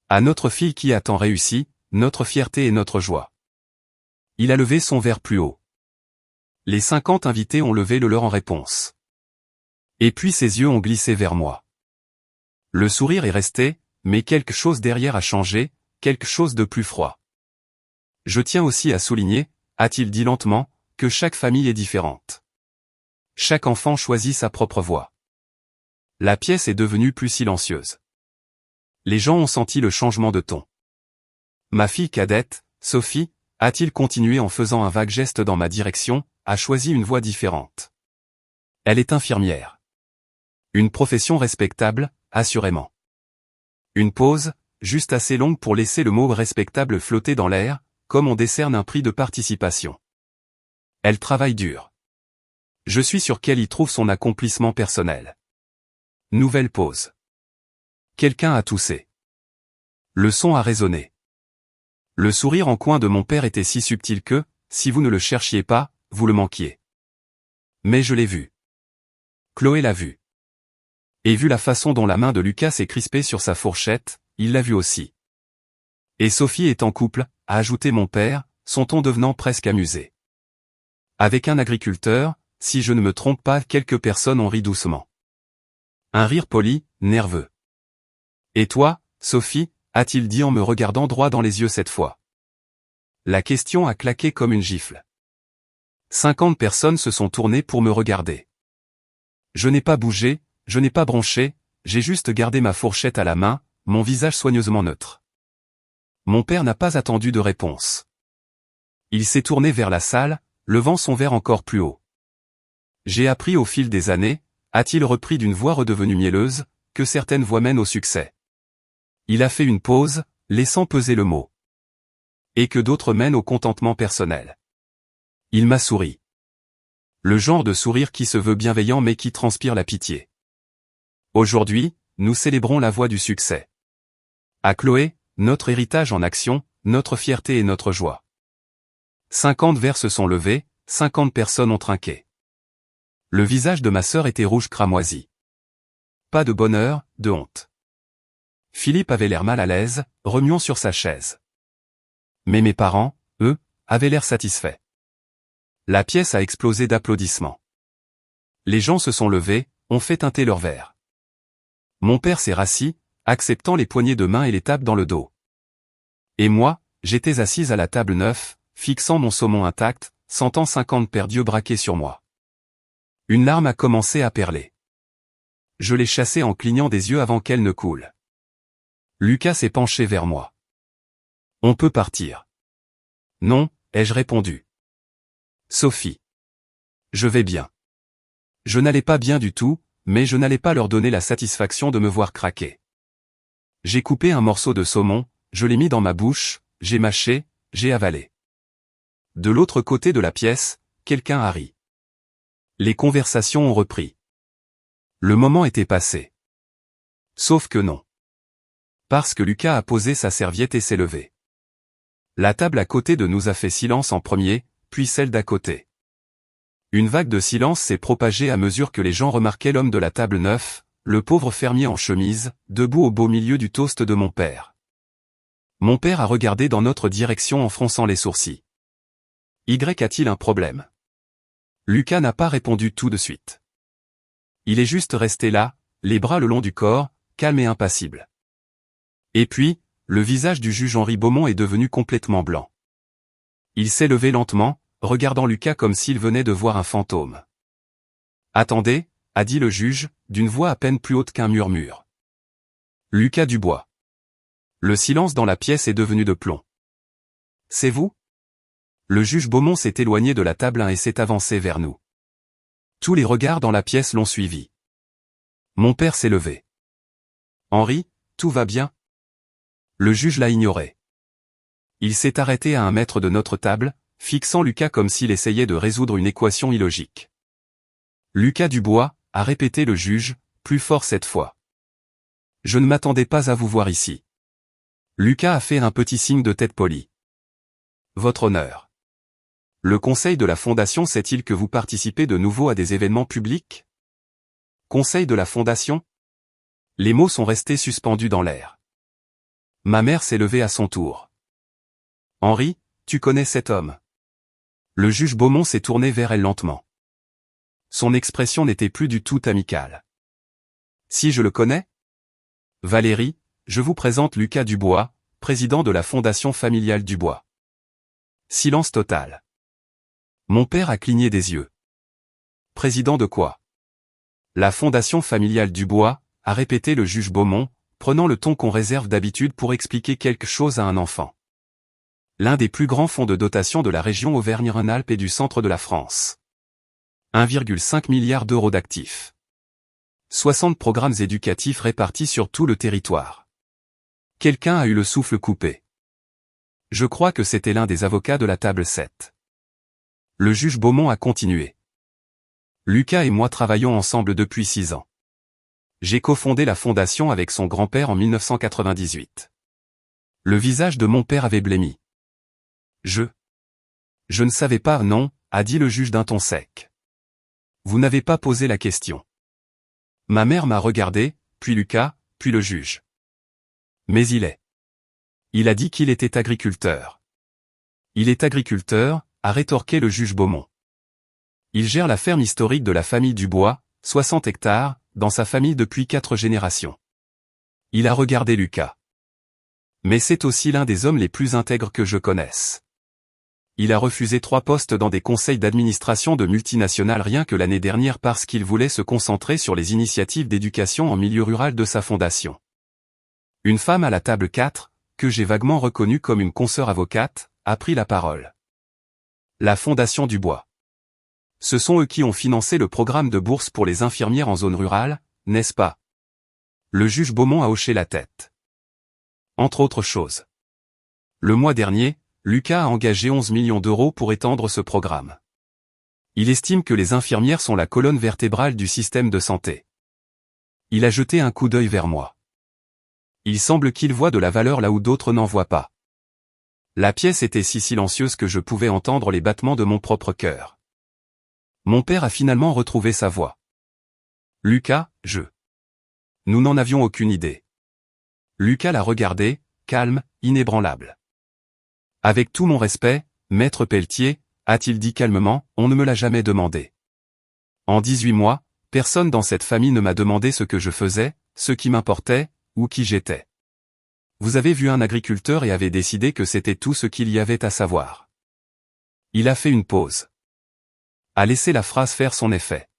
À notre fille qui a tant réussi, notre fierté et notre joie. Il a levé son verre plus haut. Les 50 invités ont levé le leur en réponse. Et puis ses yeux ont glissé vers moi. Le sourire est resté, mais quelque chose derrière a changé, quelque chose de plus froid. Je tiens aussi à souligner, a-t-il dit lentement, que chaque famille est différente. Chaque enfant choisit sa propre voie. La pièce est devenue plus silencieuse. Les gens ont senti le changement de ton. Ma fille cadette, Sophie, a-t-il continué en faisant un vague geste dans ma direction, a choisi une voie différente. Elle est infirmière. Une profession respectable, assurément. Une pause, juste assez longue pour laisser le mot respectable flotter dans l'air, comme on décerne un prix de participation. Elle travaille dur. Je suis sûr qu'elle y trouve son accomplissement personnel. Nouvelle pause. Quelqu'un a toussé. Le son a résonné. Le sourire en coin de mon père était si subtil que, si vous ne le cherchiez pas, vous le manquiez. Mais je l'ai vu. Chloé l'a vu. Et vu la façon dont la main de Lucas s'est crispée sur sa fourchette, il l'a vu aussi. Et Sophie est en couple, a ajouté mon père, son ton devenant presque amusé. Avec un agriculteur, si je ne me trompe pas, quelques personnes ont ri doucement. Un rire poli, nerveux. Et toi, Sophie, a-t-il dit en me regardant droit dans les yeux cette fois. La question a claqué comme une gifle. 50 personnes se sont tournées pour me regarder. Je n'ai pas bougé, je n'ai pas bronché, j'ai juste gardé ma fourchette à la main, mon visage soigneusement neutre. Mon père n'a pas attendu de réponse. Il s'est tourné vers la salle, levant son verre encore plus haut. J'ai appris au fil des années, a-t-il repris d'une voix redevenue mielleuse, que certaines voix mènent au succès. Il a fait une pause, laissant peser le mot. Et que d'autres mènent au contentement personnel. Il m'a souri. Le genre de sourire qui se veut bienveillant mais qui transpire la pitié. Aujourd'hui, nous célébrons la voie du succès. À Chloé, notre héritage en action, notre fierté et notre joie. 50 verres se sont levés, 50 personnes ont trinqué. Le visage de ma sœur était rouge cramoisi. Pas de bonheur, de honte. Philippe avait l'air mal à l'aise, remuant sur sa chaise. Mais mes parents, eux, avaient l'air satisfaits. La pièce a explosé d'applaudissements. Les gens se sont levés, ont fait teinter leurs verres. Mon père s'est rassis, acceptant les poignées de main et les tapes dans le dos. Et moi, j'étais assise à la table 9, fixant mon saumon intact, sentant 50 paires d'yeux braqués sur moi. Une larme a commencé à perler. Je l'ai chassée en clignant des yeux avant qu'elle ne coule. Lucas s'est penché vers moi. On peut partir. Non, ai-je répondu. Sophie. Je vais bien. Je n'allais pas bien du tout, mais je n'allais pas leur donner la satisfaction de me voir craquer. J'ai coupé un morceau de saumon, je l'ai mis dans ma bouche, j'ai mâché, j'ai avalé. De l'autre côté de la pièce, quelqu'un a ri. Les conversations ont repris. Le moment était passé. Sauf que non. Parce que Lucas a posé sa serviette et s'est levé. La table à côté de nous a fait silence en premier, puis celle d'à côté. Une vague de silence s'est propagée à mesure que les gens remarquaient l'homme de la table 9, le pauvre fermier en chemise, debout au beau milieu du toast de mon père. Mon père a regardé dans notre direction en fronçant les sourcils. Y a-t-il un problème? Lucas n'a pas répondu tout de suite. Il est juste resté là, les bras le long du corps, calme et impassible. Et puis, le visage du juge Henri Beaumont est devenu complètement blanc. Il s'est levé lentement, regardant Lucas comme s'il venait de voir un fantôme. « Attendez » a dit le juge, d'une voix à peine plus haute qu'un murmure. Lucas Dubois. Le silence dans la pièce est devenu de plomb. « C'est vous » Le juge Beaumont s'est éloigné de la table 1 et s'est avancé vers nous. Tous les regards dans la pièce l'ont suivi. Mon père s'est levé. « Henri, tout va bien ?» Le juge l'a ignoré. Il s'est arrêté à 1 mètre de notre table, fixant Lucas comme s'il essayait de résoudre une équation illogique. « Lucas Dubois » a répété le juge, plus fort cette fois. Je ne m'attendais pas à vous voir ici. Lucas a fait un petit signe de tête poli. Votre honneur. Le conseil de la fondation sait-il que vous participez de nouveau à des événements publics? Conseil de la fondation? Les mots sont restés suspendus dans l'air. Ma mère s'est levée à son tour. Henri, tu connais cet homme? Le juge Beaumont s'est tourné vers elle lentement. Son expression n'était plus du tout amicale. Si je le connais? Valérie, je vous présente Lucas Dubois, président de la Fondation familiale Dubois. Silence total. Mon père a cligné des yeux. Président de quoi? La Fondation familiale Dubois, a répété le juge Beaumont, prenant le ton qu'on réserve d'habitude pour expliquer quelque chose à un enfant. L'un des plus grands fonds de dotation de la région Auvergne-Rhône-Alpes et du centre de la France. 1,5 milliard d'euros d'actifs. 60 programmes éducatifs répartis sur tout le territoire. Quelqu'un a eu le souffle coupé. Je crois que c'était l'un des avocats de la table 7. Le juge Beaumont a continué. Lucas et moi travaillons ensemble depuis 6 ans. J'ai cofondé la fondation avec son grand-père en 1998. Le visage de mon père avait blêmi. Je ne savais pas, non, a dit le juge d'un ton sec. Vous n'avez pas posé la question. Ma mère m'a regardé, puis Lucas, puis le juge. Mais il a dit qu'il était agriculteur. Il est agriculteur, a rétorqué le juge Beaumont. Il gère la ferme historique de la famille Dubois, 60 hectares, dans sa famille depuis 4 générations. Il a regardé Lucas. Mais c'est aussi l'un des hommes les plus intègres que je connaisse. Il a refusé 3 postes dans des conseils d'administration de multinationales rien que l'année dernière parce qu'il voulait se concentrer sur les initiatives d'éducation en milieu rural de sa fondation. Une femme à la table 4, que j'ai vaguement reconnue comme une consoeur avocate, a pris la parole. La Fondation Dubois. Ce sont eux qui ont financé le programme de bourse pour les infirmières en zone rurale, n'est-ce pas? Le juge Beaumont a hoché la tête. Entre autres choses. Le mois dernier, Lucas a engagé 11 millions d'euros pour étendre ce programme. Il estime que les infirmières sont la colonne vertébrale du système de santé. Il a jeté un coup d'œil vers moi. Il semble qu'il voit de la valeur là où d'autres n'en voient pas. La pièce était si silencieuse que je pouvais entendre les battements de mon propre cœur. Mon père a finalement retrouvé sa voix. Lucas, Nous n'en avions aucune idée. Lucas l'a regardé, calme, inébranlable. Avec tout mon respect, maître Pelletier, a-t-il dit calmement, on ne me l'a jamais demandé. En 18 mois, personne dans cette famille ne m'a demandé ce que je faisais, ce qui m'importait, ou qui j'étais. Vous avez vu un agriculteur et avez décidé que c'était tout ce qu'il y avait à savoir. Il a fait une pause. A laissé la phrase faire son effet.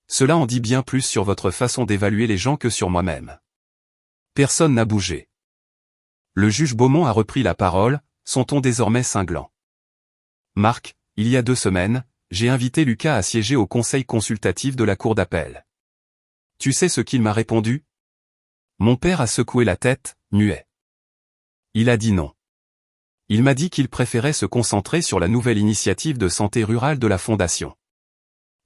Cela en dit bien plus sur votre façon d'évaluer les gens que sur moi-même. Personne n'a bougé. Le juge Beaumont a repris la parole, son ton désormais cinglant. Marc, il y a 2 semaines, j'ai invité Lucas à siéger au conseil consultatif de la cour d'appel. Tu sais ce qu'il m'a répondu? Mon père a secoué la tête, muet. Il a dit non. Il m'a dit qu'il préférait se concentrer sur la nouvelle initiative de santé rurale de la Fondation.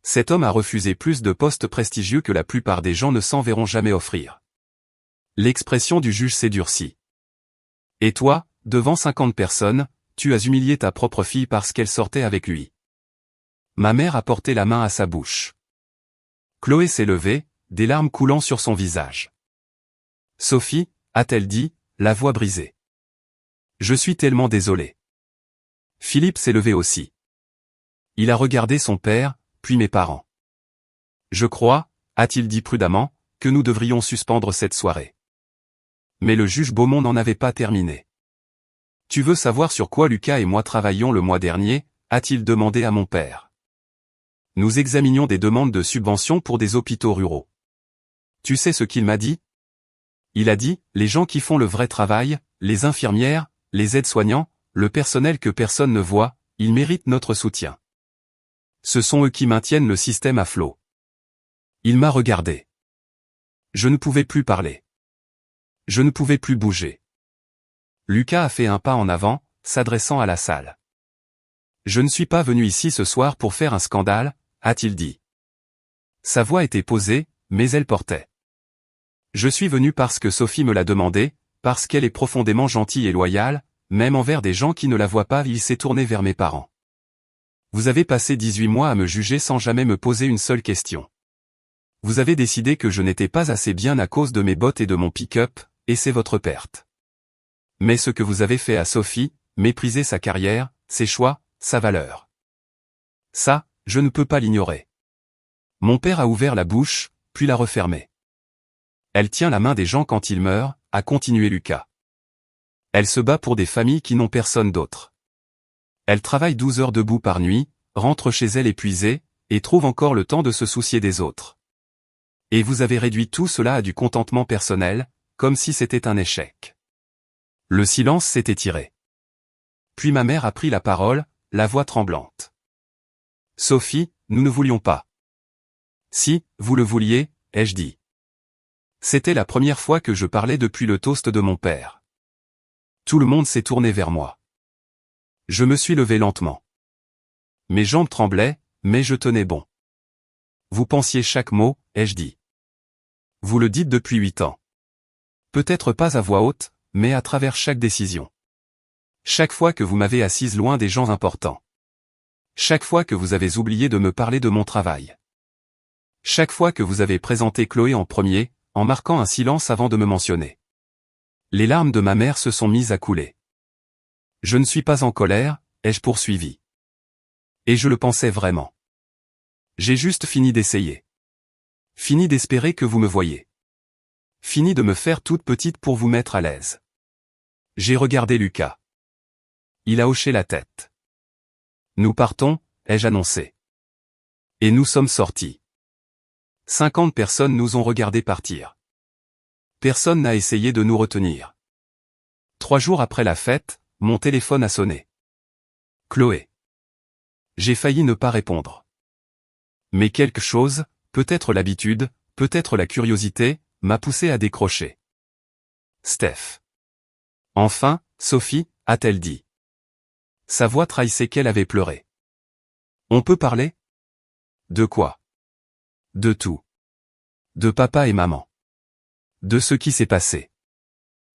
Cet homme a refusé plus de postes prestigieux que la plupart des gens ne s'en verront jamais offrir. L'expression du juge s'est durcie. Et toi, devant 50 personnes, tu as humilié ta propre fille parce qu'elle sortait avec lui. Ma mère a porté la main à sa bouche. Chloé s'est levée, des larmes coulant sur son visage. Sophie, a-t-elle dit, la voix brisée. Je suis tellement désolé. Philippe s'est levé aussi. Il a regardé son père, puis mes parents. Je crois, a-t-il dit prudemment, que nous devrions suspendre cette soirée. Mais le juge Beaumont n'en avait pas terminé. Tu veux savoir sur quoi Lucas et moi travaillions le mois dernier, a-t-il demandé à mon père. Nous examinions des demandes de subventions pour des hôpitaux ruraux. Tu sais ce qu'il m'a dit? Il a dit, les gens qui font le vrai travail, les infirmières, les aides-soignants, le personnel que personne ne voit, ils méritent notre soutien. Ce sont eux qui maintiennent le système à flot. Il m'a regardé. Je ne pouvais plus parler. Je ne pouvais plus bouger. Lucas a fait un pas en avant, s'adressant à la salle. Je ne suis pas venu ici ce soir pour faire un scandale, a-t-il dit. Sa voix était posée, mais elle portait. Je suis venu parce que Sophie me l'a demandé, parce qu'elle est profondément gentille et loyale, même envers des gens qui ne la voient pas. Il s'est tourné vers mes parents. Vous avez passé 18 mois à me juger sans jamais me poser une seule question. Vous avez décidé que je n'étais pas assez bien à cause de mes bottes et de mon pick-up, et c'est votre perte. Mais ce que vous avez fait à Sophie, mépriser sa carrière, ses choix, sa valeur. Ça, je ne peux pas l'ignorer. Mon père a ouvert la bouche, puis l'a refermée. Elle tient la main des gens quand ils meurent, a continué Lucas. Elle se bat pour des familles qui n'ont personne d'autre. Elle travaille 12 heures debout par nuit, rentre chez elle épuisée, et trouve encore le temps de se soucier des autres. Et vous avez réduit tout cela à du contentement personnel, comme si c'était un échec. Le silence s'est étiré. Puis ma mère a pris la parole, la voix tremblante. Sophie, nous ne voulions pas. Si, vous le vouliez, ai-je dit. C'était la première fois que je parlais depuis le toast de mon père. Tout le monde s'est tourné vers moi. Je me suis levé lentement. Mes jambes tremblaient, mais je tenais bon. Vous pensiez chaque mot, ai-je dit. Vous le dites depuis 8 ans. Peut-être pas à voix haute, mais à travers chaque décision. Chaque fois que vous m'avez assise loin des gens importants. Chaque fois que vous avez oublié de me parler de mon travail. Chaque fois que vous avez présenté Chloé en premier, en marquant un silence avant de me mentionner. Les larmes de ma mère se sont mises à couler. Je ne suis pas en colère, ai-je poursuivi. Et je le pensais vraiment. J'ai juste fini d'essayer. Fini d'espérer que vous me voyiez. Fini de me faire toute petite pour vous mettre à l'aise. J'ai regardé Lucas. Il a hoché la tête. Nous partons, ai-je annoncé. Et nous sommes sortis. 50 personnes nous ont regardés partir. Personne n'a essayé de nous retenir. 3 jours après la fête, mon téléphone a sonné. Chloé. J'ai failli ne pas répondre. Mais quelque chose, peut-être l'habitude, peut-être la curiosité, m'a poussé à décrocher. Steph. Enfin, Sophie, a-t-elle dit. Sa voix trahissait qu'elle avait pleuré. On peut parler? De quoi? De tout. De papa et maman. De ce qui s'est passé.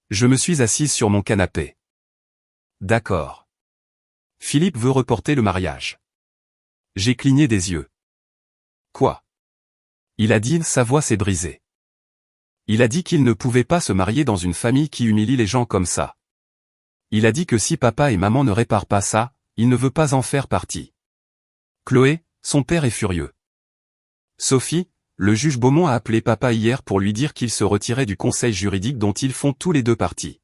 Je me suis assise sur mon canapé. D'accord. Philippe veut reporter le mariage. J'ai cligné des yeux. Quoi? Il a dit, sa voix s'est brisée. Il a dit qu'il ne pouvait pas se marier dans une famille qui humilie les gens comme ça. Il a dit que si papa et maman ne réparent pas ça, il ne veut pas en faire partie. Chloé, son père est furieux. Sophie, le juge Beaumont a appelé papa hier pour lui dire qu'il se retirait du conseil juridique dont ils font tous les deux partie.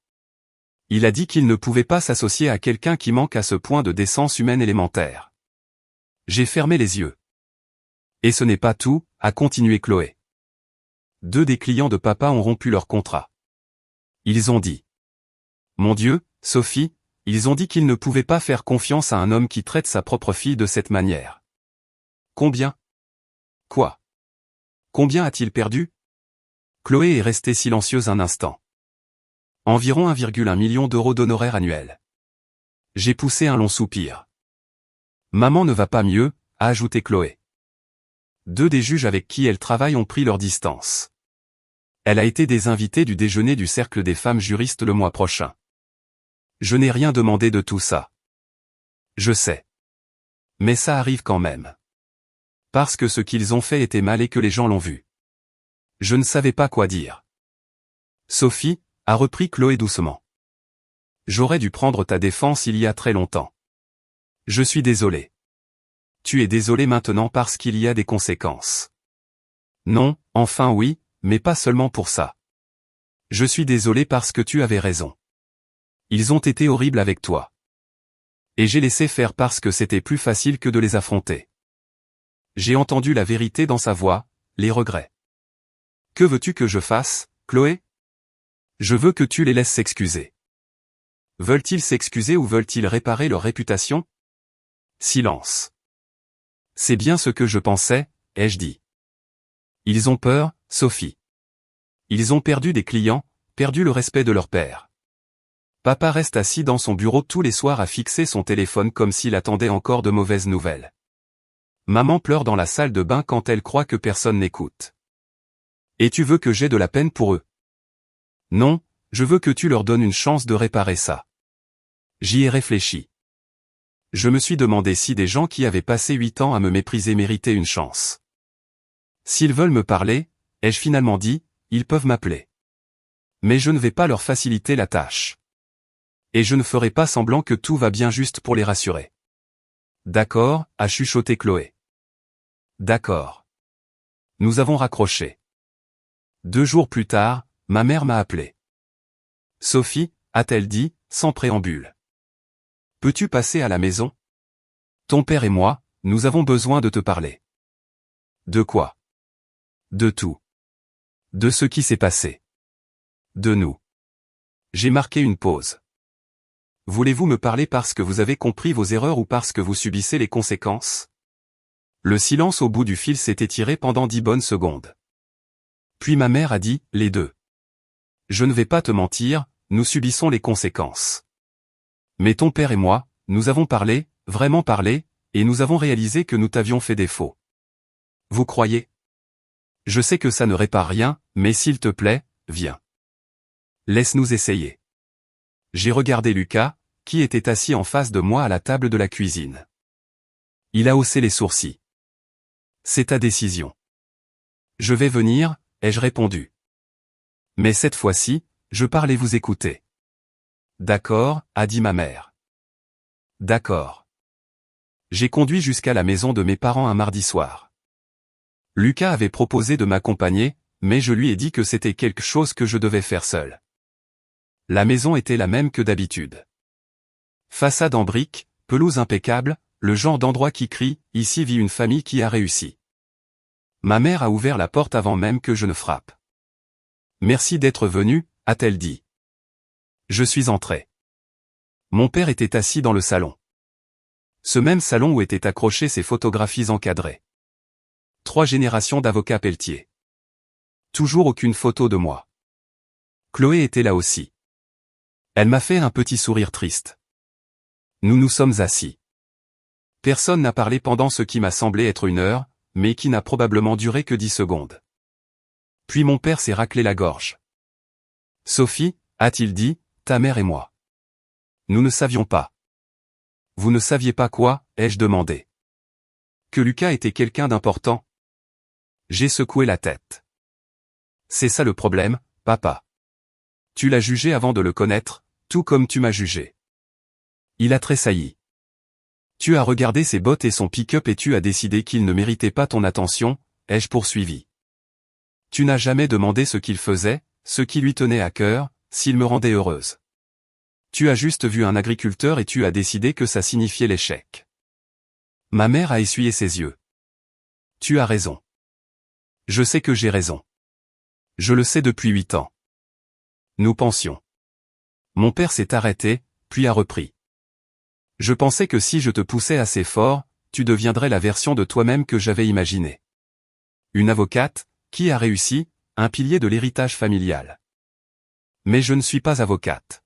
Il a dit qu'il ne pouvait pas s'associer à quelqu'un qui manque à ce point de décence humaine élémentaire. J'ai fermé les yeux. Et ce n'est pas tout, a continué Chloé. 2 des clients de papa ont rompu leur contrat. Ils ont dit. Mon Dieu, Sophie, ils ont dit qu'ils ne pouvaient pas faire confiance à un homme qui traite sa propre fille de cette manière. Combien? Quoi? Combien a-t-il perdu? Chloé est restée silencieuse un instant. Environ 1,1 million d'euros d'honoraires annuels. J'ai poussé un long soupir. Maman ne va pas mieux, a ajouté Chloé. 2 des juges avec qui elle travaille ont pris leur distance. Elle a été des invités du déjeuner du Cercle des femmes juristes le mois prochain. Je n'ai rien demandé de tout ça. Je sais. Mais ça arrive quand même. Parce que ce qu'ils ont fait était mal et que les gens l'ont vu. Je ne savais pas quoi dire. Sophie, a repris Chloé doucement. J'aurais dû prendre ta défense il y a très longtemps. Je suis désolé. Tu es désolé maintenant parce qu'il y a des conséquences. Non, enfin oui, mais pas seulement pour ça. Je suis désolé parce que tu avais raison. Ils ont été horribles avec toi. Et j'ai laissé faire parce que c'était plus facile que de les affronter. J'ai entendu la vérité dans sa voix, les regrets. Que veux-tu que je fasse, Chloé? Je veux que tu les laisses s'excuser. Veulent-ils s'excuser ou veulent-ils réparer leur réputation? Silence. C'est bien ce que je pensais, ai-je dit. Ils ont peur, Sophie. Ils ont perdu des clients, perdu le respect de leur père. Papa reste assis dans son bureau tous les soirs à fixer son téléphone comme s'il attendait encore de mauvaises nouvelles. Maman pleure dans la salle de bain quand elle croit que personne n'écoute. Et tu veux que j'aie de la peine pour eux? Non, je veux que tu leur donnes une chance de réparer ça. J'y ai réfléchi. Je me suis demandé si des gens qui avaient passé 8 ans à me mépriser méritaient une chance. S'ils veulent me parler, ai-je finalement dit, ils peuvent m'appeler. Mais je ne vais pas leur faciliter la tâche. Et je ne ferai pas semblant que tout va bien juste pour les rassurer. D'accord, a chuchoté Chloé. D'accord. Nous avons raccroché. 2 jours plus tard, ma mère m'a appelé. Sophie, a-t-elle dit, sans préambule. Peux-tu passer à la maison? Ton père et moi, nous avons besoin de te parler. De quoi? De tout. De ce qui s'est passé. De nous. J'ai marqué une pause. Voulez-vous me parler parce que vous avez compris vos erreurs ou parce que vous subissez les conséquences? Le silence au bout du fil s'est étiré pendant 10 bonnes secondes. Puis ma mère a dit, les deux. Je ne vais pas te mentir, nous subissons les conséquences. Mais ton père et moi, nous avons parlé, vraiment parlé, et nous avons réalisé que nous t'avions fait défaut. Vous croyez? Je sais que ça ne répare rien, mais s'il te plaît, viens. Laisse-nous essayer. J'ai regardé Lucas, qui était assis en face de moi à la table de la cuisine. Il a haussé les sourcils. C'est ta décision. Je vais venir, ai-je répondu. Mais cette fois-ci, je parle et vous écoutez. D'accord, a dit ma mère. D'accord. J'ai conduit jusqu'à la maison de mes parents un mardi soir. Lucas avait proposé de m'accompagner, mais je lui ai dit que c'était quelque chose que je devais faire seul. La maison était la même que d'habitude. Façade en briques, pelouse impeccable, le genre d'endroit qui crie, ici vit une famille qui a réussi. Ma mère a ouvert la porte avant même que je ne frappe. Merci d'être venu, a-t-elle dit. Je suis entré. Mon père était assis dans le salon. Ce même salon où étaient accrochées ces photographies encadrées. 3 générations d'avocats Pelletier. Toujours aucune photo de moi. Chloé était là aussi. Elle m'a fait un petit sourire triste. Nous nous sommes assis. Personne n'a parlé pendant ce qui m'a semblé être 1 heure, mais qui n'a probablement duré que 10 secondes. Puis mon père s'est raclé la gorge. Sophie, a-t-il dit, ta mère et moi. Nous ne savions pas. Vous ne saviez pas quoi, ai-je demandé. Que Lucas était quelqu'un d'important. J'ai secoué la tête. C'est ça le problème, papa. Tu l'as jugé avant de le connaître, tout comme tu m'as jugé. Il a tressailli. Tu as regardé ses bottes et son pick-up et tu as décidé qu'il ne méritait pas ton attention, ai-je poursuivi. Tu n'as jamais demandé ce qu'il faisait, ce qui lui tenait à cœur, s'il me rendait heureuse. Tu as juste vu un agriculteur et tu as décidé que ça signifiait l'échec. Ma mère a essuyé ses yeux. Tu as raison. Je sais que j'ai raison. Je le sais depuis 8 ans. Nous pensions. Mon père s'est arrêté, puis a repris. Je pensais que si je te poussais assez fort, tu deviendrais la version de toi-même que j'avais imaginée. Une avocate, qui a réussi, un pilier de l'héritage familial. Mais je ne suis pas avocate.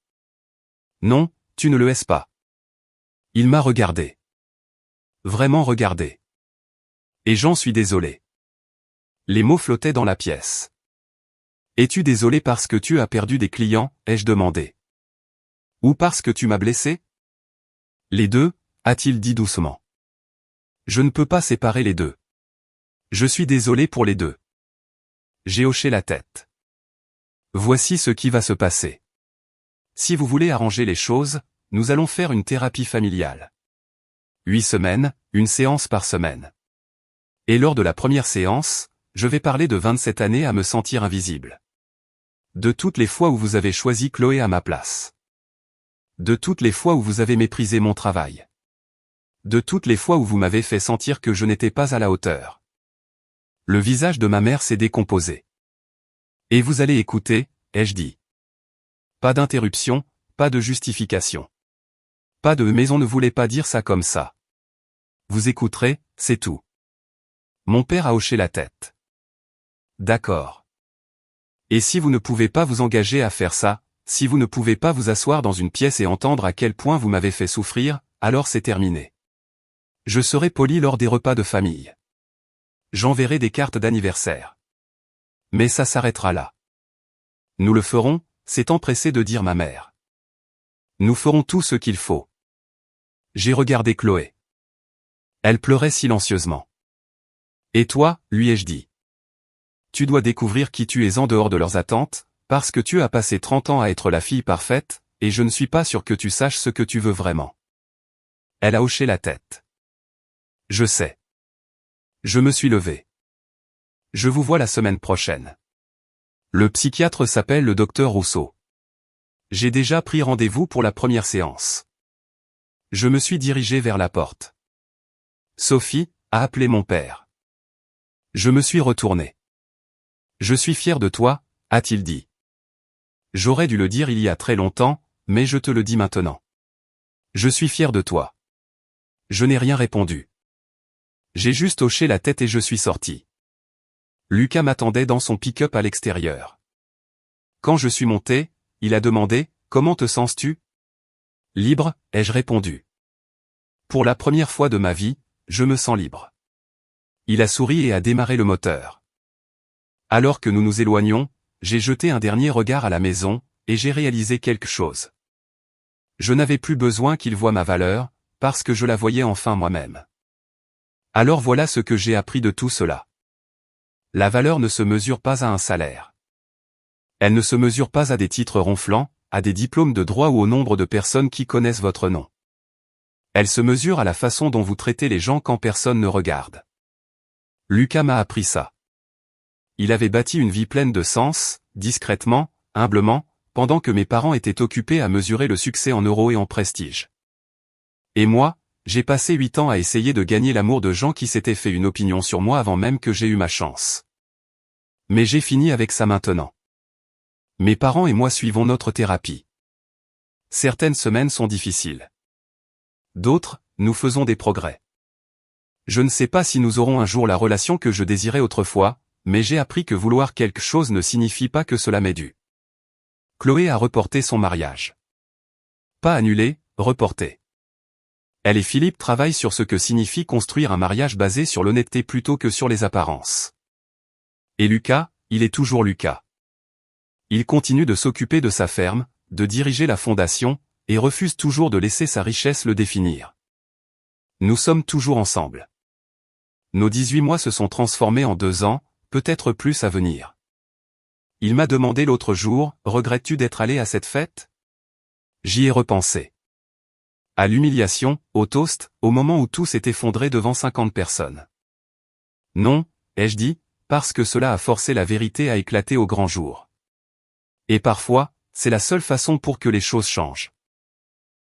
Non, tu ne le es pas. Il m'a regardé. Vraiment regardé. Et j'en suis désolé. Les mots flottaient dans la pièce. Es-tu désolé parce que tu as perdu des clients, ai-je demandé. Ou parce que tu m'as blessé? Les deux, a-t-il dit doucement. Je ne peux pas séparer les deux. Je suis désolé pour les deux. J'ai hoché la tête. Voici ce qui va se passer. Si vous voulez arranger les choses, nous allons faire une thérapie familiale. 8 semaines, une séance par semaine. Et lors de la première séance, je vais parler de 27 années à me sentir invisible. De toutes les fois où vous avez choisi Chloé à ma place. De toutes les fois où vous avez méprisé mon travail. De toutes les fois où vous m'avez fait sentir que je n'étais pas à la hauteur. Le visage de ma mère s'est décomposé. Et vous allez écouter, ai-je dit. Pas d'interruption, pas de justification. Pas de « mais on ne voulait pas dire ça comme ça ». Vous écouterez, c'est tout. Mon père a hoché la tête. D'accord. Et si vous ne pouvez pas vous engager à faire ça, si vous ne pouvez pas vous asseoir dans une pièce et entendre à quel point vous m'avez fait souffrir, alors c'est terminé. Je serai poli lors des repas de famille. J'enverrai des cartes d'anniversaire. Mais ça s'arrêtera là. Nous le ferons, s'est empressé de dire ma mère. Nous ferons tout ce qu'il faut. J'ai regardé Chloé. Elle pleurait silencieusement. Et toi, lui ai-je dit. Tu dois découvrir qui tu es en dehors de leurs attentes, parce que tu as passé 30 ans à être la fille parfaite, et je ne suis pas sûr que tu saches ce que tu veux vraiment. Elle a hoché la tête. Je sais. Je me suis levé. Je vous vois la semaine prochaine. Le psychiatre s'appelle le docteur Rousseau. J'ai déjà pris rendez-vous pour la première séance. Je me suis dirigé vers la porte. Sophie a appelé mon père. Je me suis retourné. Je suis fier de toi, a-t-il dit. J'aurais dû le dire il y a très longtemps, mais je te le dis maintenant. Je suis fier de toi. Je n'ai rien répondu. J'ai juste hoché la tête et je suis sorti. Lucas m'attendait dans son pick-up à l'extérieur. Quand je suis monté, il a demandé « Comment te sens-tu » ? Libre, ai-je répondu. Pour la première fois de ma vie, je me sens libre. Il a souri et a démarré le moteur. Alors que nous nous éloignions, j'ai jeté un dernier regard à la maison, et j'ai réalisé quelque chose. Je n'avais plus besoin qu'il voie ma valeur, parce que je la voyais enfin moi-même. Alors voilà ce que j'ai appris de tout cela. La valeur ne se mesure pas à un salaire. Elle ne se mesure pas à des titres ronflants, à des diplômes de droit ou au nombre de personnes qui connaissent votre nom. Elle se mesure à la façon dont vous traitez les gens quand personne ne regarde. Lucas m'a appris ça. Il avait bâti une vie pleine de sens, discrètement, humblement, pendant que mes parents étaient occupés à mesurer le succès en euros et en prestige. Et moi, j'ai passé 8 ans à essayer de gagner l'amour de gens qui s'étaient fait une opinion sur moi avant même que j'ai eu ma chance. Mais j'ai fini avec ça maintenant. Mes parents et moi suivons notre thérapie. Certaines semaines sont difficiles. D'autres, nous faisons des progrès. Je ne sais pas si nous aurons un jour la relation que je désirais autrefois, mais j'ai appris que vouloir quelque chose ne signifie pas que cela m'est dû. Chloé a reporté son mariage. Pas annulé, reporté. Elle et Philippe travaillent sur ce que signifie construire un mariage basé sur l'honnêteté plutôt que sur les apparences. Et Lucas, il est toujours Lucas. Il continue de s'occuper de sa ferme, de diriger la fondation, et refuse toujours de laisser sa richesse le définir. Nous sommes toujours ensemble. Nos 18 mois se sont transformés en 2 ans, peut-être plus à venir. Il m'a demandé l'autre jour, « Regrettes-tu d'être allé à cette fête ?» J'y ai repensé. À l'humiliation, au toast, au moment où tout s'est effondré devant 50 personnes. Non, ai-je dit, parce que cela a forcé la vérité à éclater au grand jour. Et parfois, c'est la seule façon pour que les choses changent.